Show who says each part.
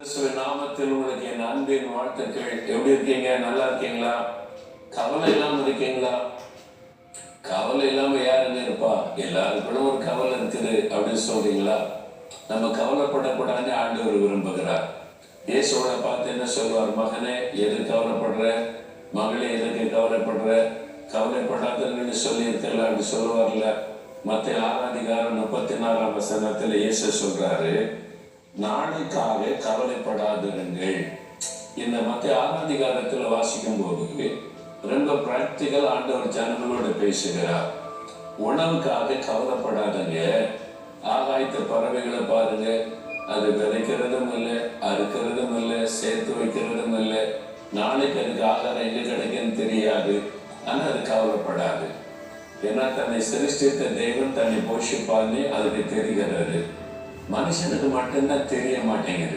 Speaker 1: நாமத்தில் உங்களுக்கு என் அன்பின் வாழ்த்துக்கள். எப்படி இருக்கீங்க? நல்லா இருக்கீங்களா? கவலை இல்லாம இருக்கீங்களா? கவலை இல்லாம யாருன்னு இருப்பா? எல்லாருக்குள்ள ஒரு கவலை இருக்குது அப்படின்னு சொல்றீங்களா? நம்ம கவலைப்படக்கூடாதுன்னு ஆண்டவர் விரும்புகிறார். இயேசுவோட பார்த்து என்ன சொல்வார்? மகனே, எது கவலைப்படுற? மகளே, எதுக்கு கவலைப்படுற? கவலைப்படாதன்னு சொல்லி இருக்கல அப்படி சொல்லுவார்ல. மத்திய 6:34 இயேசு சொல்றாரு, நாளைக்காக கவலைப்படாதிருங்கள். இந்த மத்திய 6 வாசிக்கும் போது ரொம்ப பிராக்டிக்கல் ஆண்டவர் ஜனங்களோடு பேசுகிறார். உணவுக்காக கவலைப்படாதங்க. ஆகாயத்து பறவைகளை பாருங்க, அது விதைக்கிறதும் இல்லை, அறுக்கிறதும் இல்லை, சேர்த்து வைக்கிறதும் இல்லை. நாளைக்கு அதுக்கு ஆகாரம் எங்க கிடைக்குன்னு தெரியாது. ஆனா அது கவலைப்படாது. ஏன்னா தன்னை சிருஷ்டித்த தெய்வம் தன்னை போஷிப்பான்னு அதுக்கு தெரிகிறது. மனுஷனுக்கு மட்டும்தான் தெரிய மாட்டேங்குது.